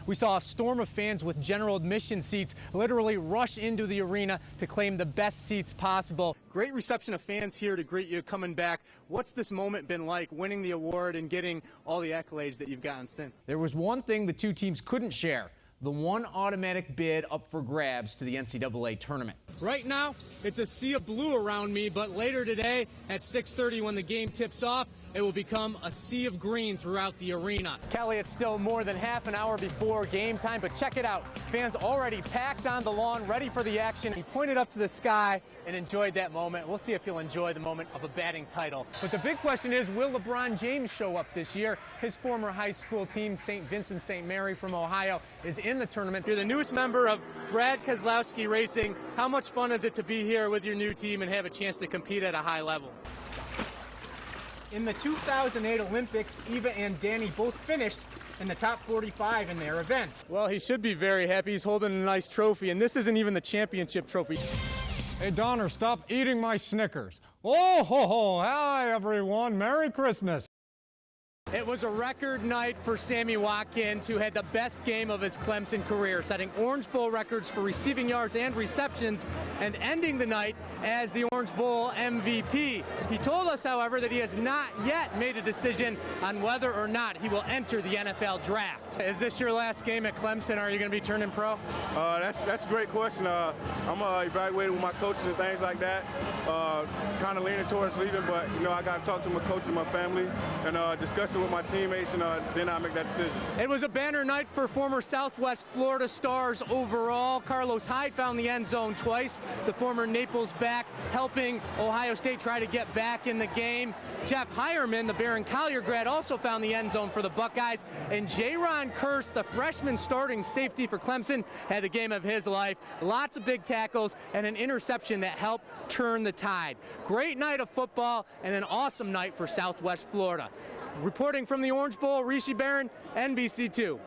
we saw a storm of fans with general admission seats literally rush into the arena to claim the best seats possible. Great reception of fans here to greet you coming back. What's this moment been like, winning the award and getting all the accolades that you've gotten since? There was one thing the two teams couldn't share: the one automatic bid up for grabs to the NCAA tournament. Right now, it's a sea of blue around me, but later today at 6:30 when the game tips off, it will become a sea of green throughout the arena. Kelly, it's still more than half an hour before game time, but check it out. Fans already packed on the lawn, ready for the action. He pointed up to the sky and enjoyed that moment. We'll see if he'll enjoy the moment of a batting title. But the big question is, will LeBron James show up this year? His former high school team, St. Vincent St. Mary from Ohio, is in the tournament. You're the newest member of Brad Keselowski Racing. How much fun is it to be here with your new team and have a chance to compete at a high level? In the 2008 Olympics, Eva and Danny both finished in the top 45 in their events. Well, he should be very happy. He's holding a nice trophy, and this isn't even the championship trophy. Hey, Donner, stop eating my Snickers. Oh, ho, ho. Hi, everyone. Merry Christmas. It was a record night for Sammy Watkins, who had the best game of his Clemson career, setting Orange Bowl records for receiving yards and receptions, and ending the night as the Orange Bowl MVP. He told us, however, that he has not yet made a decision on whether or not he will enter the NFL draft. Is this your last game at Clemson? Are you going to be turning pro? That's a great question. I'm evaluating with my coaches and things like that. Kind of leaning towards leaving, but I got to talk to my coaches and my family and discuss with my teammates, and then I make that decision. It was a banner night for former Southwest Florida stars overall. Carlos Hyde found the end zone twice. The former Naples back helping Ohio State try to get back in the game. Jeff Hireman, the Barron Collier grad, also found the end zone for the Buckeyes. And Jaron Kearse, the freshman starting safety for Clemson, had the game of his life. Lots of big tackles and an interception that helped turn the tide. Great night of football and an awesome night for Southwest Florida. Reporting from the Orange Bowl, Rishi Barran, NBC2.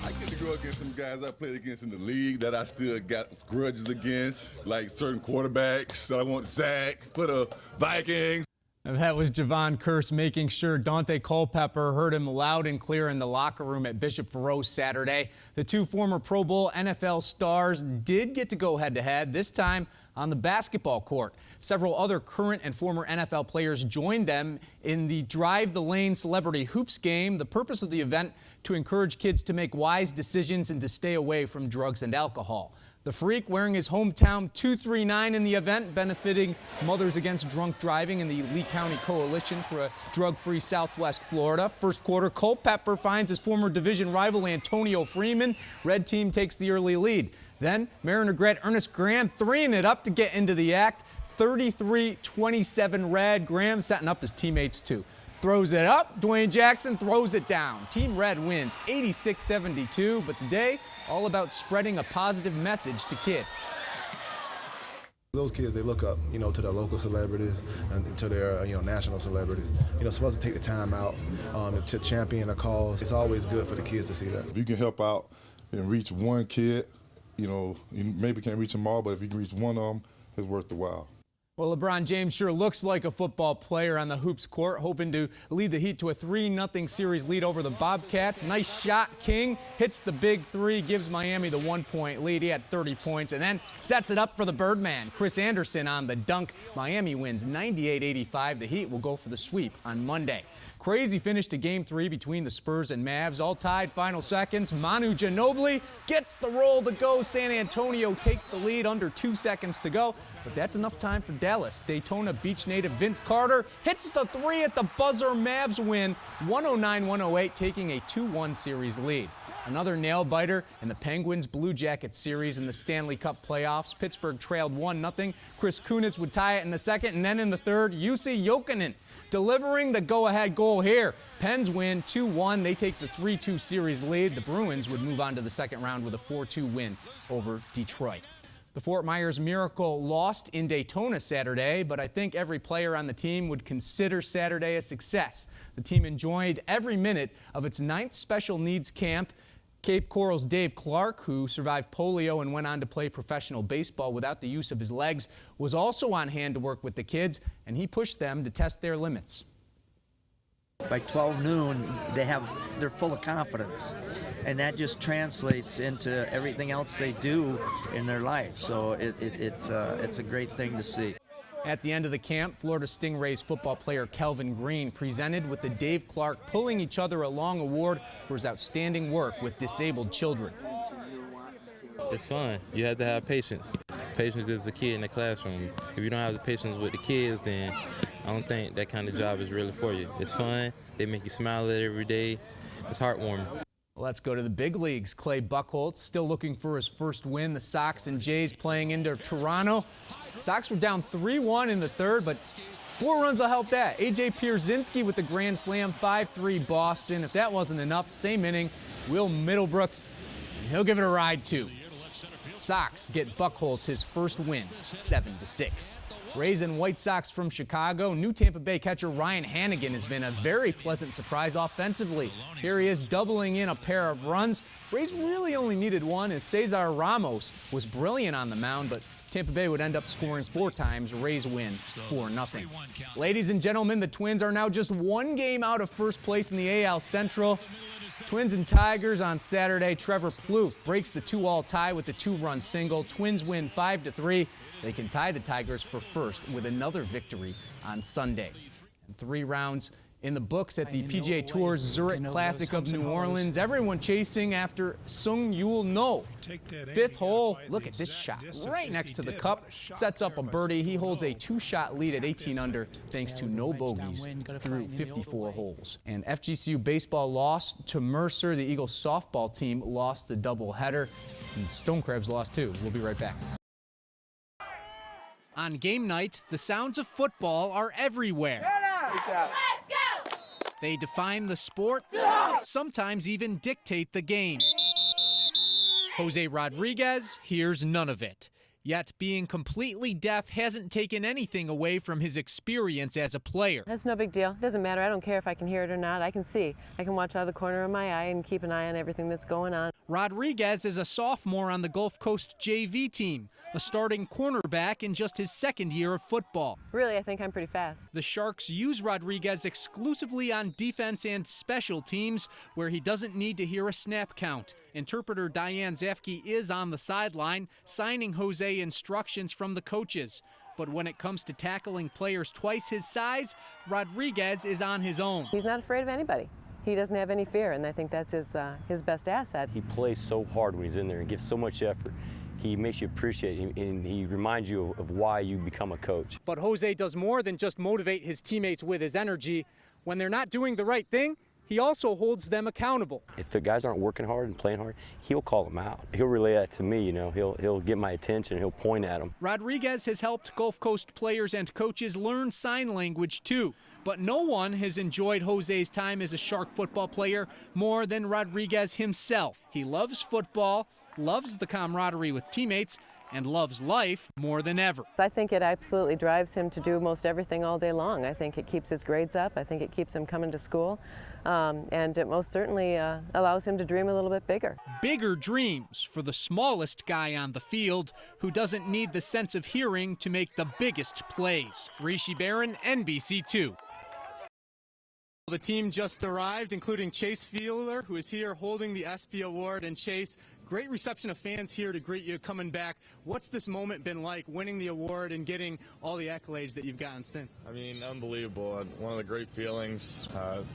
I get to go against some guys I played against in the league that I still got grudges against, like certain quarterbacks. I want to sack for the Vikings. And that was Javon Kearse making sure Dante Culpepper heard him loud and clear in the locker room at Bishop Faroe Saturday. The two former Pro Bowl NFL stars did get to go head-to-head, this time on the basketball court. Several other current and former NFL players joined them in the Drive the Lane Celebrity Hoops game. The purpose of the event, to encourage kids to make wise decisions and to stay away from drugs and alcohol. The Freak wearing his hometown 239 in the event, benefiting Mothers Against Drunk Driving and the Lee County Coalition for a Drug-Free Southwest Florida. First quarter, Culpepper finds his former division rival Antonio Freeman. Red team takes the early lead. Then Mariner grad Ernest Graham threeing it up to get into the act. 33-27 Red. Graham setting up his teammates too. Throws it up, Dwayne Jackson throws it down. Team Red wins 86-72, but the day all about spreading a positive message to kids. Those kids, they look up, to their local celebrities and to their, national celebrities. Supposed to take the time out to champion a cause. It's always good for the kids to see that. If you can help out and reach one kid, you maybe can't reach them all, but if you can reach one of them, it's worth the while. Well, LeBron James sure looks like a football player on the hoops court, hoping to lead the Heat to a 3-0 series lead over the Bobcats. Nice shot, King hits the big three, gives Miami the 1-point lead. He had 30 points and then sets it up for the Birdman, Chris Anderson, on the dunk. Miami wins 98-85. The Heat will go for the sweep on Monday. Crazy finish to Game 3 between the Spurs and Mavs. All tied, final seconds. Manu Ginobili gets the roll to go. San Antonio takes the lead under 2 seconds to go, but that's enough time for Dallas. Daytona Beach native Vince Carter hits the three at the buzzer. Mavs win 109-108, taking a 2-1 series lead. Another nail-biter in the Penguins-Blue Jackets series in the Stanley Cup playoffs. Pittsburgh trailed 1-0. Chris Kunitz would tie it in the second, and then in the third, Jussi Jokinen delivering the go-ahead goal here. Pens win 2-1. They take the 3-2 series lead. The Bruins would move on to the second round with a 4-2 win over Detroit. The Fort Myers Miracle lost in Daytona Saturday, but I think every player on the team would consider Saturday a success. The team enjoyed every minute of its 9th special needs camp. Cape Coral's Dave Clark, who survived polio and went on to play professional baseball without the use of his legs, was also on hand to work with the kids, and he pushed them to test their limits. By 12 noon, they're full of confidence, and that just translates into everything else they do in their life. So it's a great thing to see. At the end of the camp, Florida Stingrays football player Kelvin Green presented with the Dave Clark Pulling Each Other Along Award for his outstanding work with disabled children. It's fun. You have to have patience. Patience is the key in the classroom. If you don't have the patience with the kids, then I don't think that kind of job is really for you. It's fun. They make you smile at it every day. It's heartwarming. Let's go to the big leagues. Clay Buchholz still looking for his first win. The Sox and Jays playing into Toronto. Sox were down 3-1 in the third, but 4 runs will help that. A.J. Pierzynski with the grand slam, 5-3 Boston. If that wasn't enough, same inning, Will Middlebrooks, he'll give it a ride too. Sox get Buchholz his first win, 7-6. Rays and White Sox from Chicago. New Tampa Bay catcher Ryan Hannigan has been a very pleasant surprise offensively. Here he is doubling in a pair of runs. Rays really only needed one as Cesar Ramos was brilliant on the mound, but Tampa Bay would end up scoring 4 times. Rays win 4-0. Ladies and gentlemen, the Twins are now just 1 game out of first place in the AL Central. Twins and Tigers on Saturday. Trevor Plouffe breaks the 2-all tie with a 2-run single. Twins win 5-3. They can tie the Tigers for first with another victory on Sunday. 3 rounds in the books at the PGA Tour's Zurich Classic of New Orleans. Everyone chasing after Sung Yul No. 5th hole, look at this shot right next to the cup. Sets up a birdie. He holds a 2-shot lead at 18 under thanks to no bogeys through 54 holes. And FGCU baseball lost to Mercer. The Eagles softball team lost the doubleheader. And Stonecrabs lost too. We'll be right back. On game night, the sounds of football are everywhere. They define the sport, sometimes even dictate the game. Jose Rodriguez hears none of it. Yet being completely deaf hasn't taken anything away from his experience as a player. That's no big deal. It doesn't matter. I don't care if I can hear it or not. I can see. I can watch out of the corner of my eye and keep an eye on everything that's going on. Rodriguez is a sophomore on the Gulf Coast JV team, a starting cornerback in just his 2nd year of football. Really, I think I'm pretty fast. The Sharks use Rodriguez exclusively on defense and special teams, where he doesn't need to hear a snap count. Interpreter Diane Zafke is on the sideline, signing Jose instructions from the coaches. But when it comes to tackling players twice his size, Rodriguez is on his own. He's not afraid of anybody. He doesn't have any fear, and I think that's his best asset. He plays so hard when he's in there and gives so much effort. He makes you appreciate him, and he reminds you of why you become a coach. But Jose does more than just motivate his teammates with his energy. When they're not doing the right thing, he also holds them accountable. If the guys aren't working hard and playing hard, he'll call them out. He'll relay that to me, you know. He'll get my attention, he'll point at them. Rodriguez has helped Gulf Coast players and coaches learn sign language too. But no one has enjoyed Jose's time as a Shark football player more than Rodriguez himself. He loves football, loves the camaraderie with teammates, and loves life more than ever. I think it absolutely drives him to do most everything all day long. I think it keeps his grades up. I think it keeps him coming to school. And it most certainly allows him to dream a little bit bigger. Bigger dreams for the smallest guy on the field who doesn't need the sense of hearing to make the biggest plays. Rishi Barran, NBC2. The team just arrived, including Chase Fielder, who is here holding the ESPY Award. And Chase, great reception of fans here to greet you coming back. What's this moment been like, winning the award and getting all the accolades that you've gotten since? I mean, unbelievable. One of the great feelings.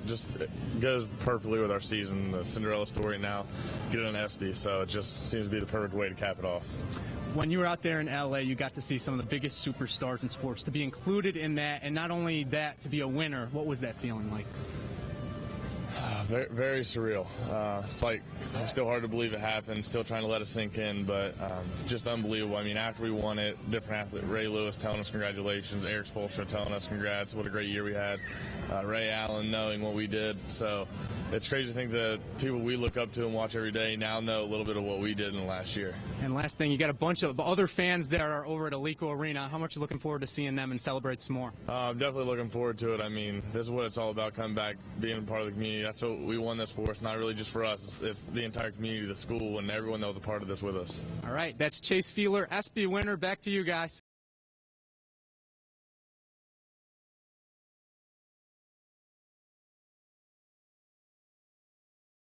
Just it goes perfectly with our season, the Cinderella story now, get an ESPY, so it just seems to be the perfect way to cap it off. When you were out there in LA, you got to see some of the biggest superstars in sports. To be included in that, and not only that, to be a winner, what was that feeling like? Very, very surreal. It's like still hard to believe it happened, still trying to let it sink in, but just unbelievable. I mean, after we won it, different athlete, Ray Lewis telling us congratulations, Eric Spoelstra telling us congrats, what a great year we had, Ray Allen knowing what we did. So it's crazy to think that people we look up to and watch every day now know a little bit of what we did in the last year. And last thing, you got a bunch of other fans that are over at Alico Arena. How much are you looking forward to seeing them and celebrate some more? I'm definitely looking forward to it. I mean, this is what it's all about, coming back, being a part of the community. That's what we won this for. It's not really just for us. It's the entire community, the school, and everyone that was a part of this with us. All right, that's Chase Fielder, ESPY winner. Back to you guys.